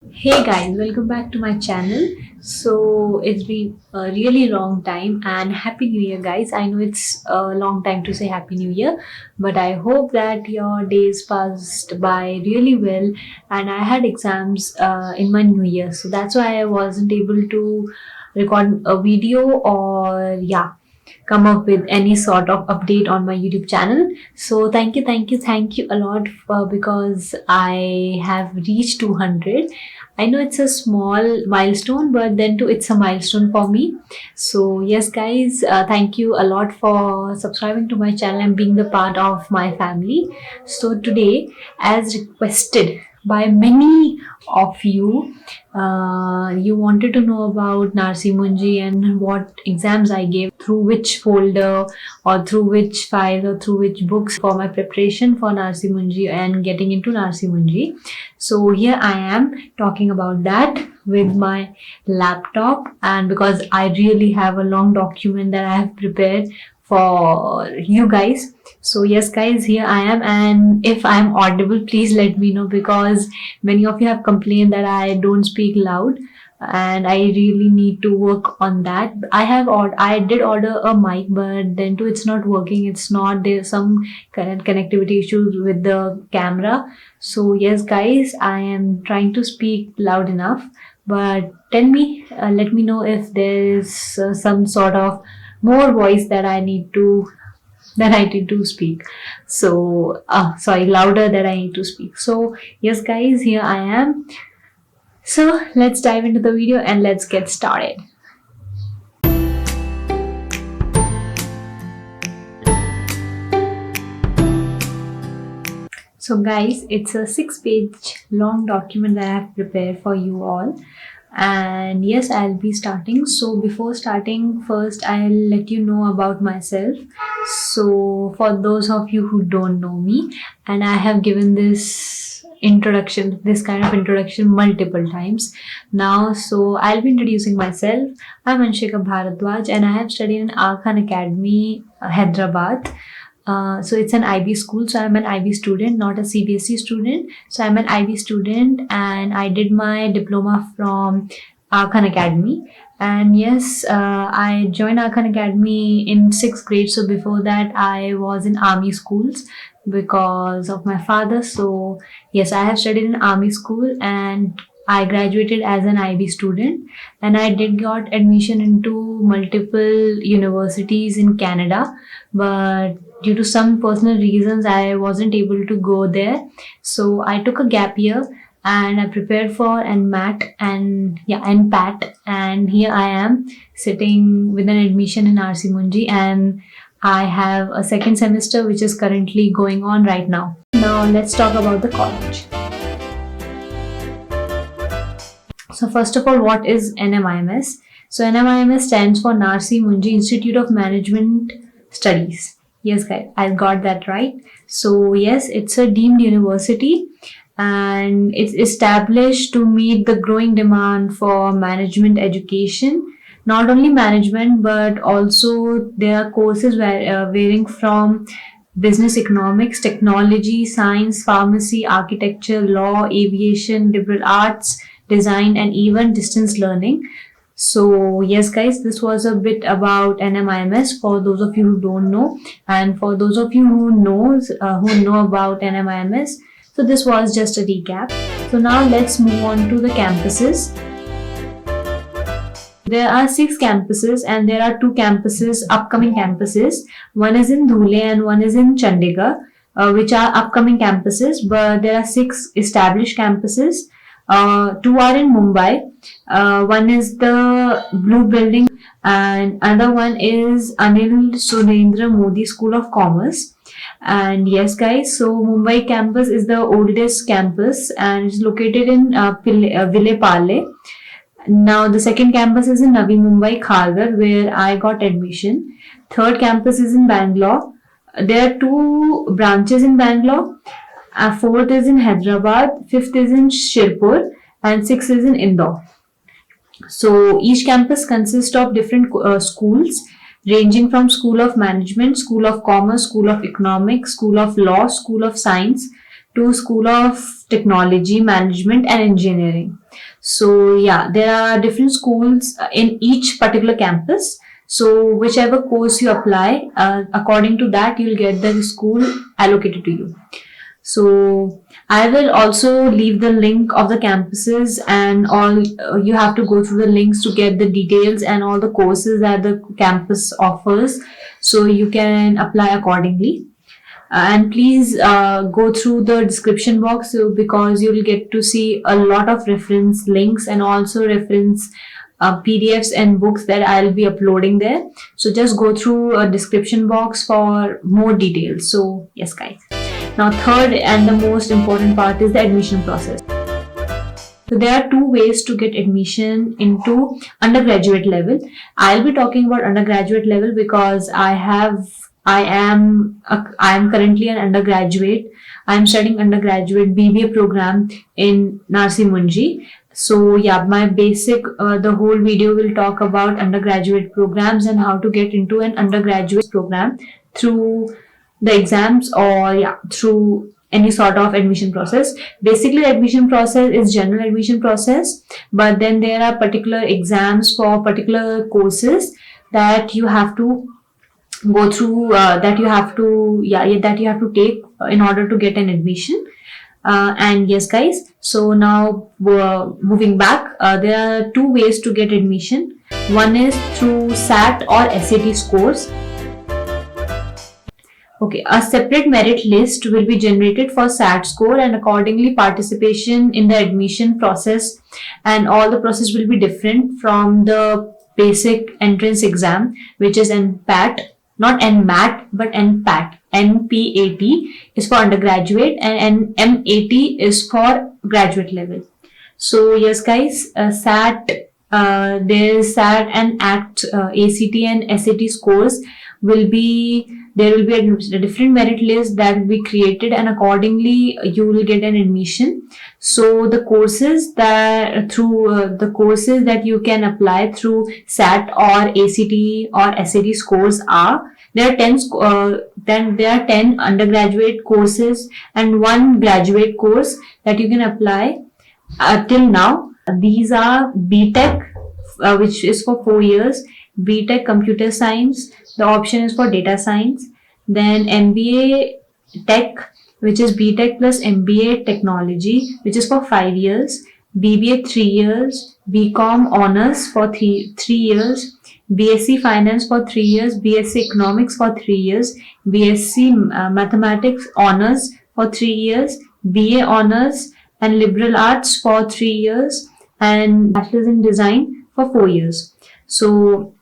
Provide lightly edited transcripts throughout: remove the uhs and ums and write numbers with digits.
Hey guys, welcome back to my channel. So it's been a really long time and happy new year guys. I know it's a long time to say happy new year, but I hope that your days passed by really well and I had exams in my new year. So that's why I wasn't able to record a video or come up with any sort of update on my YouTube channel. So thank you a lot for, because I have reached 200. I know it's a small milestone, but then too it's a milestone for me. So yes, guys, thank you a lot for subscribing to my channel and being the part of my family. So today, as requested by many of you, you wanted to know about Narsi Munji and what exams I gave, through which folder or through which file or through which books for my preparation for Narsi Munji and getting into Narsi Munji. So here I am talking about that with my laptop, and because I really have a long document that I have prepared for you guys. So yes guys, here I am, and if I am audible, please let me know, because many of you have complained that I don't speak loud and I really need to work on that. I did order a mic, but then too it's not working. It's not, there's some connectivity issues with the camera. So yes guys, I am trying to speak loud enough, but let me know if there's some sort of more voice that I need to speak. So, sorry, louder that I need to speak. So, yes, guys, here I am. So, let's dive into the video and let's get started. So, guys, it's a 6-page long document that I have prepared for you all. And yes, I'll be starting. So before starting, first I'll let you know about myself. So for those of you who don't know me, and I have given this kind of introduction multiple times now, so I'll be introducing myself. I'm Anshika Bhardwaj and I have studied in Khan Academy, Hyderabad. So it's an IB school, so I'm an IB student, not a CBSE student. So I'm an IB student and I did my diploma from Khan Academy. And yes, I joined Khan Academy in 6th grade. So before that, I was in army schools because of my father. So yes, I have studied in army school and I graduated as an IB student, and I did got admission into multiple universities in Canada, but due to some personal reasons I wasn't able to go there. So I took a gap year and I prepared for NMAT and NPAT, and here I am sitting with an admission in RC Munji, and I have a second semester which is currently going on right now. Now let's talk about the college. So first of all, what is NMIMS? So NMIMS stands for Narsi Munji Institute of Management Studies. Yes guys, I got that right. So yes, it's a deemed university and it's established to meet the growing demand for management education. Not only management, but also there are courses varying from business economics, technology, science, pharmacy, architecture, law, aviation, liberal arts, design, and even distance learning. So yes guys, this was a bit about NMIMS for those of you who don't know, and for those of you who know about NMIMS. So this was just a recap. So now let's move on to the campuses. There are 6 campuses and there are 2 campuses, upcoming campuses. One is in Dhule and one is in Chandigarh, which are upcoming campuses, but there are 6 established campuses. 2 are in Mumbai. One is the Blue Building and another one is Anil Surendra Modi School of Commerce. And yes guys, so Mumbai campus is the oldest campus and it's located in Ville Parle. Now the second campus is in Navi Mumbai, Khalgar, where I got admission. Third campus is in Bangalore. There are 2 branches in Bangalore. 4th is in Hyderabad, 5th is in Shirpur, and 6th is in Indore. So each campus consists of different schools ranging from School of Management, School of Commerce, School of Economics, School of Law, School of Science to School of Technology, Management and Engineering. So yeah, there are different schools in each particular campus. So whichever course you apply, according to that, you'll get the school allocated to you. So I will also leave the link of the campuses and all. You have to go through the links to get the details and all the courses that the campus offers, so you can apply accordingly. And please go through the description box, because you will get to see a lot of reference links and also reference PDFs and books that I'll be uploading there. So just go through a description box for more details. So yes, guys. Now, third and the most important part is the admission process. So there are two ways to get admission into undergraduate level. I'll be talking about undergraduate level because I am currently an undergraduate. I'm studying undergraduate BBA program in Narsi Munji. So yeah, my basic, the whole video will talk about undergraduate programs and how to get into an undergraduate program through the exams or through any sort of admission process. Basically, the admission process is general admission process, but then there are particular exams for particular courses that you have to go through, that you have to take in order to get an admission. And yes, guys, so now moving back, there are two ways to get admission. One is through SAT or SAT scores. Okay, a separate merit list will be generated for SAT score, and accordingly participation in the admission process and all the process will be different from the basic entrance exam, which is NPAT, not NMAT, but NPAT. NPAT is for undergraduate and MAT is for graduate level. So yes, guys, SAT, there is SAT and ACT, ACT and SAT scores there will be a different merit list that will be created, and accordingly you will get an admission. So the courses that you can apply through SAT or ACT or SAT scores are, there are 10 undergraduate courses and one graduate course that you can apply till now. These are BTech, which is for 4 years, BTech Computer Science, the option is for Data Science, then MBA Tech, which is BTech plus MBA Technology, which is for 5 years, BBA 3 years, BCom Honors for 3 years, BSc Finance for 3 years, BSc Economics for 3 years, BSc Mathematics Honors for 3 years, BA Honors and Liberal Arts for 3 years, and Bachelor's in Design for 4 years. So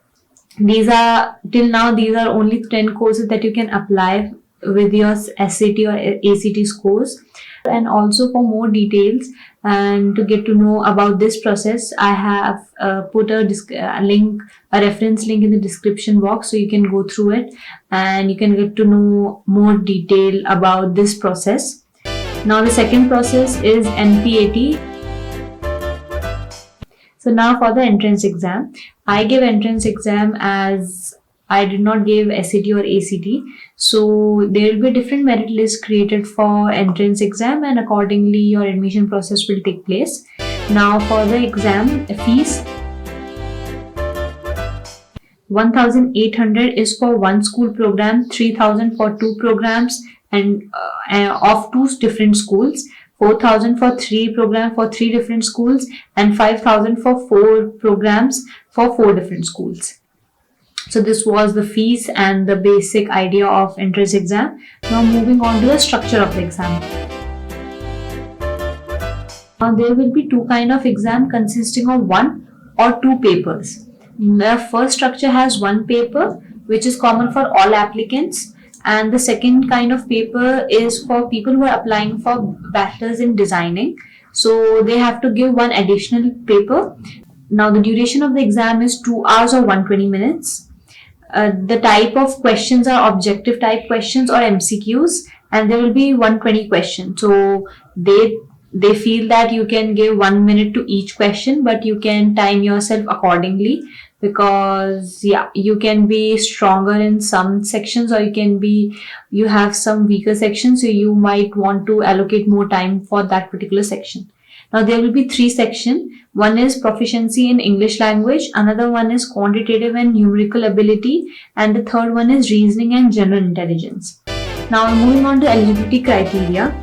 these are only 10 courses that you can apply with your SAT or ACT scores. And also for more details and to get to know about this process, I have put a reference link in the description box, so you can go through it and you can get to know more detail about this process. Now the second process is NPAT. So now for the entrance exam, I gave entrance exam as I did not give SAT or ACT. So there will be a different merit list created for entrance exam, and accordingly your admission process will take place. Now for the exam fees, 1,800 is for one school program, 3,000 for two programs and of two different schools, 4,000 for 3 programs for 3 different schools, and 5,000 for 4 programs for 4 different schools. So this was the fees and the basic idea of entrance exam. Now moving on to the structure of the exam. Now there will be two kind of exam consisting of 1 or 2 papers. The first structure has 1 paper, which is common for all applicants. And the second kind of paper is for people who are applying for bachelor's in designing. So they have to give 1 additional paper. Now the duration of the exam is 2 hours or 120 minutes. The type of questions are objective type questions or MCQs, and there will be 120 questions. So they feel that you can give 1 minute to each question, but you can time yourself accordingly, because you can be stronger in some sections, or you have some weaker sections, so you might want to allocate more time for that particular section. Now there will be three sections. One is proficiency in English language, another one is quantitative and numerical ability, and the third one is reasoning and general intelligence. Now moving on to eligibility criteria.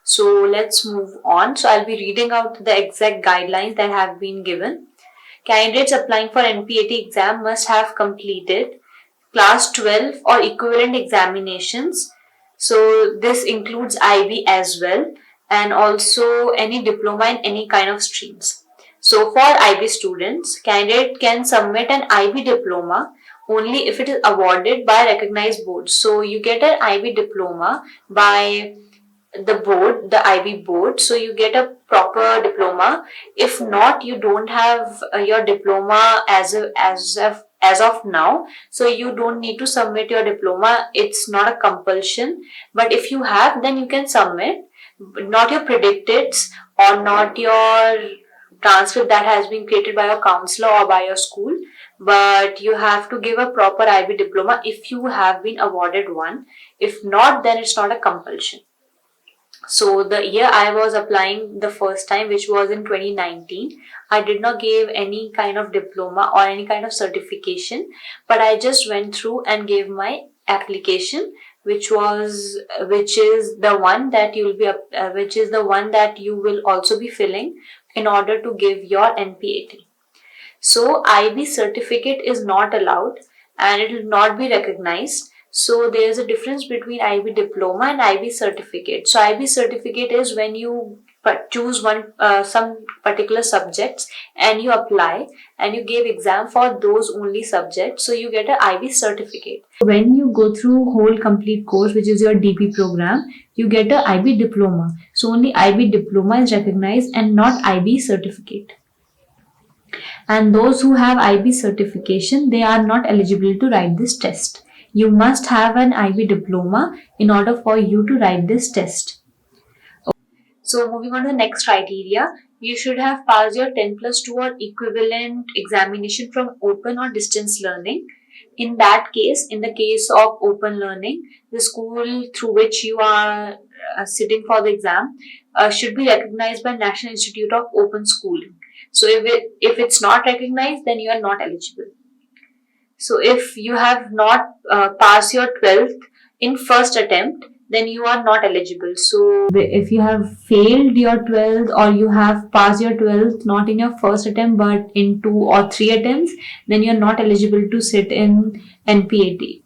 So let's move on. So I'll be reading out the exact guidelines that have been given. Candidates applying for NPAT exam must have completed class 12 or equivalent examinations. So this includes IB as well, and also any diploma in any kind of streams. So for IB students, candidate can submit an IB diploma only if it is awarded by recognized boards. So you get an IB diploma by the board, the IB board, so you get a proper diploma. If not, you don't have your diploma as of now, so you don't need to submit your diploma. It's not a compulsion, but if you have, then you can submit. Not your predicteds or not your transcript that has been created by your counselor or by your school, but you have to give a proper IB diploma if you have been awarded one. If not, then it's not a compulsion. So the year I was applying the first time, which was in 2019, I did not give any kind of diploma or any kind of certification, but I just went through and gave my application, which is the one that you will also be filling in order to give your NPAT. So IB certificate is not allowed and it will not be recognized. So there is a difference between IB diploma and IB certificate. So IB certificate is when you choose some particular subjects and you apply and you give exam for those only subjects. So you get an IB certificate. When you go through whole complete course, which is your DP program, you get an IB diploma. So only IB diploma is recognized and not IB certificate. And those who have IB certification, they are not eligible to write this test. You must have an IB diploma in order for you to write this test. So moving on to the next criteria, you should have passed your 10+2 or equivalent examination from open or distance learning. In that case, in the case of open learning, the school through which you are sitting for the exam should be recognized by National Institute of Open Schooling. So if it's not recognized, then you are not eligible. So if you have not passed your 12th in first attempt, then you are not eligible. So if you have failed your 12th or you have passed your 12th not in your first attempt but in 2 or 3 attempts, then you are not eligible to sit in NPAT.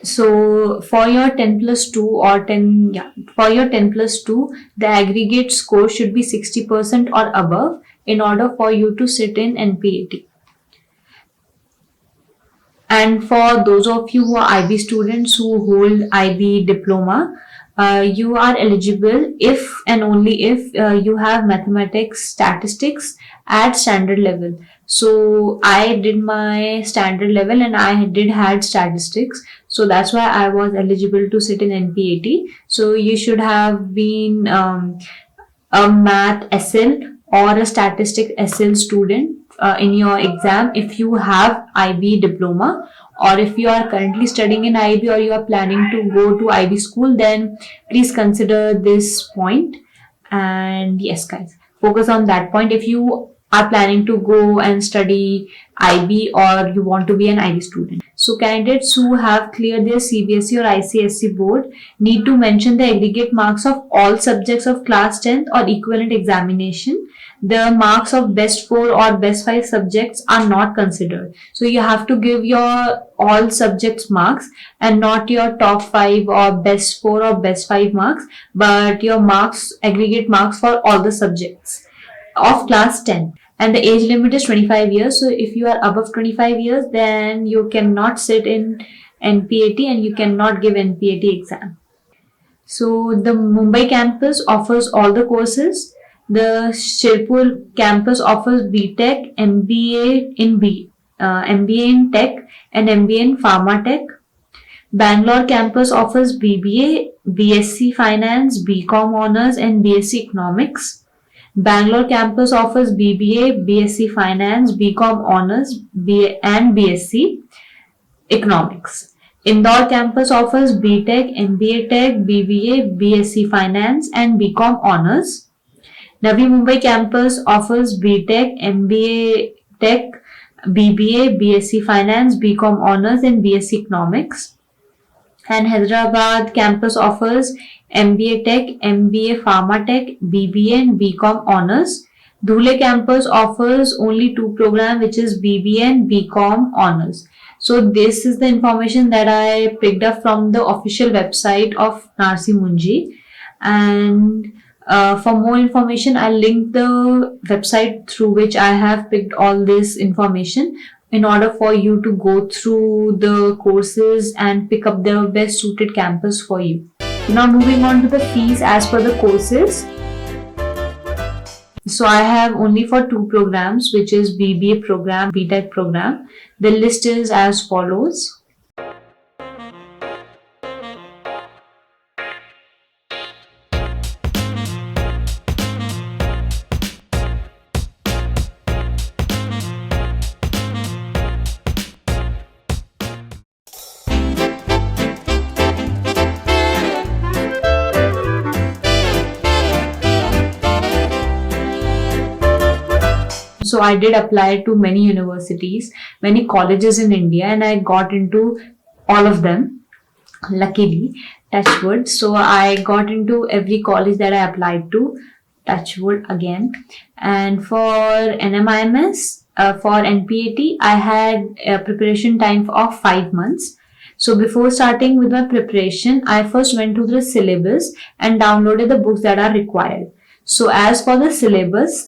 So for your 10+2 or 10, for your 10+2, the aggregate score should be 60% or above in order for you to sit in NPAT. And for those of you who are IB students who hold IB diploma, you are eligible if and only if you have mathematics, statistics at standard level. So I did my standard level and I did had statistics. So that's why I was eligible to sit in NPAT. So you should have been a math SL or a statistic SL student in your exam if you have IB diploma, or if you are currently studying in IB or you are planning to go to IB school, then please consider this point. And yes guys, focus on that point if you are planning to go and study IB or you want to be an IB student. So candidates who have cleared their CBSE or ICSE board need to mention the aggregate marks of all subjects of class 10th or equivalent examination. The marks of best 4 or best 5 subjects are not considered. So you have to give your all subjects marks and not your top 5 or best 4 or best 5 marks, but your marks, aggregate marks for all the subjects of class 10. And the age limit is 25 years. So if you are above 25 years, then you cannot sit in NPAT and you cannot give NPAT exam. So the Mumbai campus offers all the courses. The Shirpur campus offers BTech, MBA in Tech and MBA in Pharma Tech. Bangalore campus offers BBA, BSc Finance, BCom Honors and BSc Economics. Bangalore campus offers BBA, BSc Finance, BCom Honors and BSc Economics. Indore campus offers BTech, MBA Tech, BBA, BSc Finance and BCom Honors. Navi Mumbai campus offers BTech, MBA Tech, BBA, BSc Finance, BCom Honors and BSc Economics. And Hyderabad campus offers MBA Tech, MBA Pharma Tech, BBA and BCom Honors. Dhule campus offers only two programs, which is BBA and BCom Honors. So this is the information that I picked up from the official website of Narsi Munji. And for more information, I'll link the website through which I have picked all this information in order for you to go through the courses and pick up the best suited campus for you. Now moving on to the fees as per the courses. So I have only for two programs, which is BBA program, BTech program. The list is as follows. So I did apply to many universities, many colleges in India, and I got into all of them, luckily, touch wood. So I got into every college that I applied to, touch wood again. And for NMIMS, for NPAT, I had a preparation time of 5 months. So before starting with my preparation, I first went to the syllabus and downloaded the books that are required. So as for the syllabus,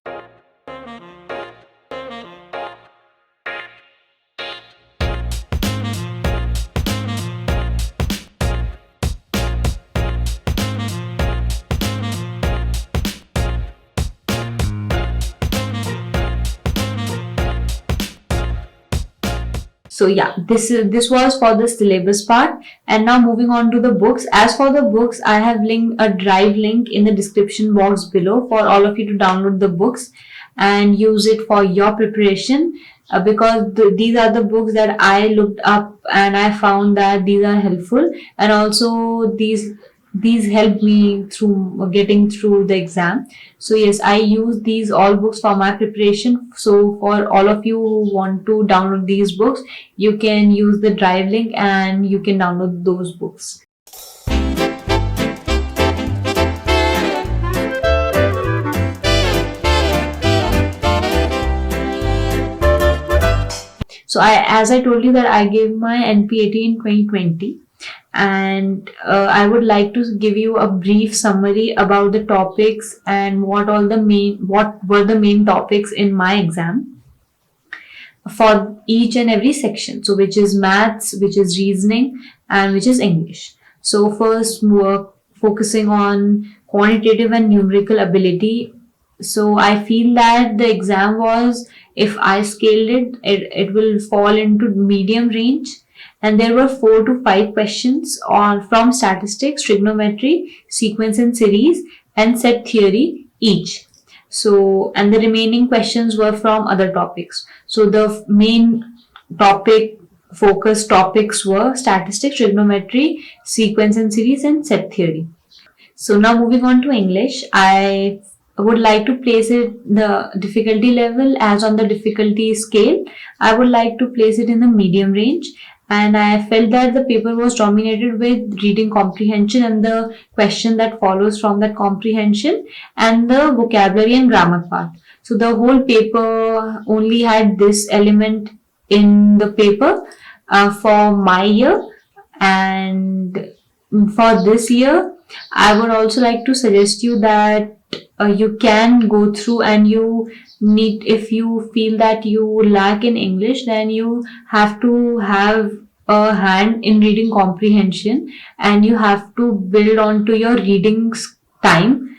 so yeah, this was for the syllabus part. And now moving on to the books. As for the books, I have linked a drive link in the description box below for all of you to download the books and use it for your preparation, because these are the books that I looked up and I found that these are helpful, and also these helped me through getting through the exam. So yes, I use these all books for my preparation. So for all of you who want to download these books, you can use the drive link and you can download those books. So as I told you that I gave my NPAT in 2020. And I would like to give you a brief summary about the topics and what were the main topics in my exam for each and every section. So which is maths, which is reasoning, and which is English. So first, we're focusing on quantitative and numerical ability. So I feel that the exam was, if I scaled it will fall into medium range. And there were 4 to 5 questions from statistics, trigonometry, sequence and series, and set theory each. So, and the remaining questions were from other topics. So the main focus topics were statistics, trigonometry, sequence and series, and set theory. So now moving on to English, I would like to place it the difficulty level as on the difficulty scale. I would like to place it in the medium range. And I felt that the paper was dominated with reading comprehension and the question that follows from that comprehension and the vocabulary and grammar part. So the whole paper only had this element in the paper for my year. And for this year, I would also like to suggest you that you can go through, and if you feel that you lack in English, then you have to have a hand in reading comprehension, and you have to build onto your reading time,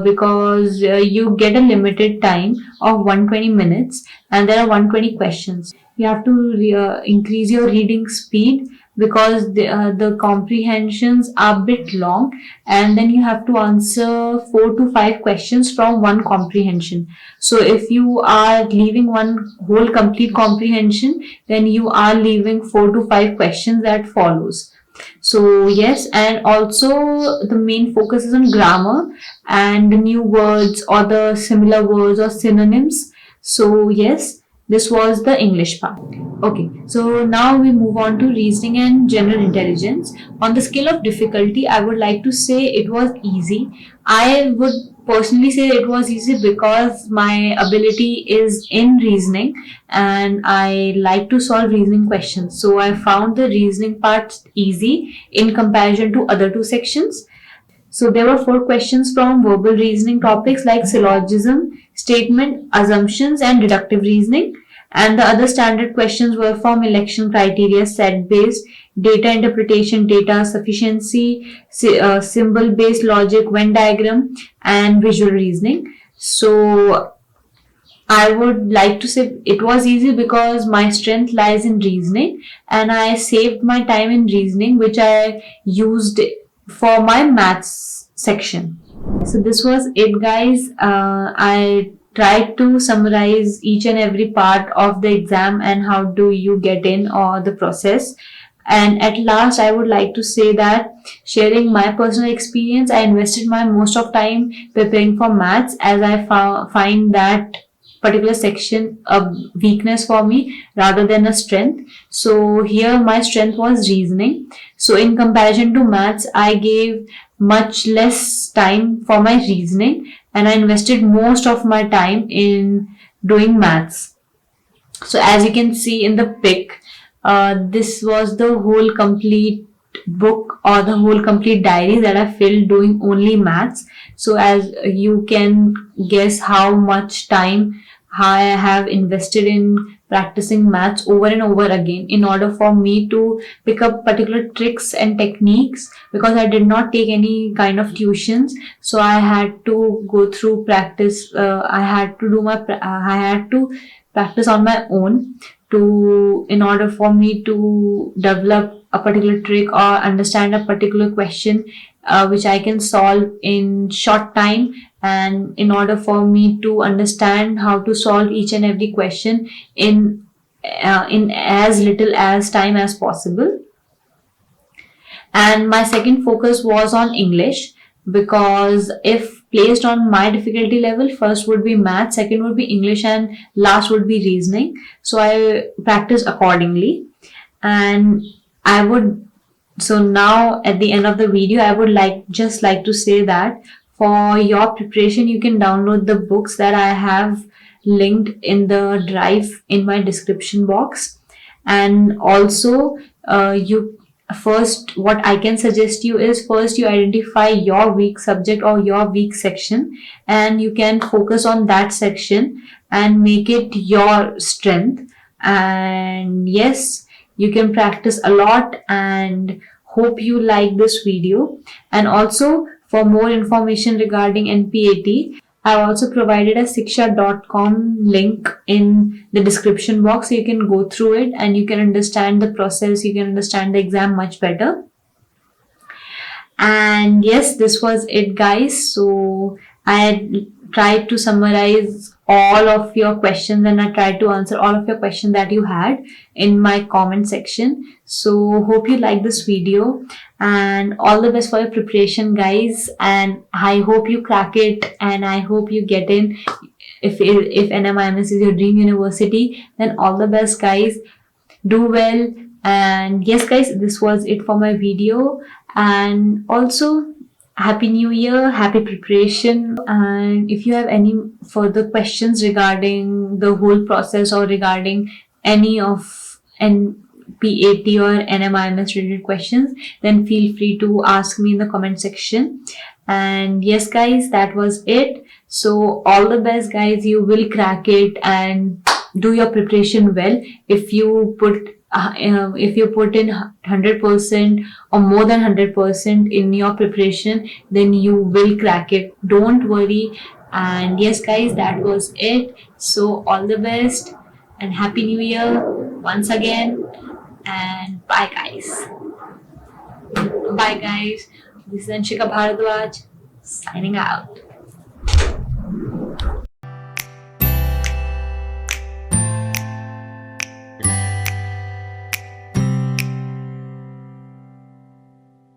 because you get a limited time of 120 minutes and there are 120 questions. You have to increase your reading speed because the comprehensions are a bit long, and then you have to answer 4 to 5 questions from one comprehension. So if you are leaving one whole complete comprehension, then you are leaving 4 to 5 questions that follows. So yes, and also the main focus is on grammar and the new words or the similar words or synonyms. So yes, this was the English part. Okay, so now we move on to reasoning and general intelligence. On the scale of difficulty, I would like to say it was easy. I would personally say it was easy because my ability is in reasoning and I like to solve reasoning questions. So I found the reasoning part easy in comparison to other two sections. So there were 4 questions from verbal reasoning topics like syllogism, statement, assumptions, and deductive reasoning. And the other standard questions were from election criteria, set based, data interpretation, data sufficiency, symbol based logic, Venn diagram, and visual reasoning. So I would like to say it was easy because my strength lies in reasoning and I saved my time in reasoning, which I used for my maths section. So this was it, guys. I tried to summarize each and every part of the exam and how do you get in or the process. And at last, I would like to say that sharing my personal experience, I invested my most of time preparing for maths as I find that particular section a weakness for me rather than a strength. So here my strength was reasoning. So in comparison to maths, I gave much less time for my reasoning and I invested most of my time in doing maths. So as you can see in the pic, this was the whole complete book or the whole complete diary that I filled doing only maths. So as you can guess how much time I have invested in practicing maths over and over again in order for me to pick up particular tricks and techniques, because I did not take any kind of tuitions. So I had to go through practice. I had to practice on my own in order for me to develop a particular trick or understand a particular question which I can solve in short time, and in order for me to understand how to solve each and every question in as little as time as possible. And my second focus was on English, because if placed on my difficulty level, first would be math, second would be English, and last would be reasoning. So I practiced accordingly. And so now at the end of the video, I would just like to say that for your preparation, you can download the books that I have linked in the drive in my description box. And also, what I can suggest you is first you identify your weak subject or your weak section, and you can focus on that section and make it your strength. And yes, you can practice a lot, and hope you like this video. And also, for more information regarding NPAT, I've also provided a siksha.com link in the description box, so you can go through it and you can understand the process, you can understand the exam much better. And yes, this was it, guys. So I tried to summarize all of your questions and I tried to answer all of your questions that you had in my comment section. So hope you like this video, and all the best for your preparation, guys. And I hope you crack it and I hope you get in. If NMIMS is your dream university, then all the best, guys. Do well. And yes, guys, this was it for my video. And also, Happy New Year, happy preparation. And if you have any further questions regarding the whole process or regarding any of NPAT or NMIMS related questions, then feel free to ask me in the comment section. And yes, guys, that was it. So all the best, guys. You will crack it and do your preparation well. If you put in 100% or more than 100% in your preparation, then you will crack it. Don't worry. And yes, guys, that was it. So all the best and Happy New Year once again, and Bye, guys. Bye, guys. This is Anshika Bhardwaj signing out.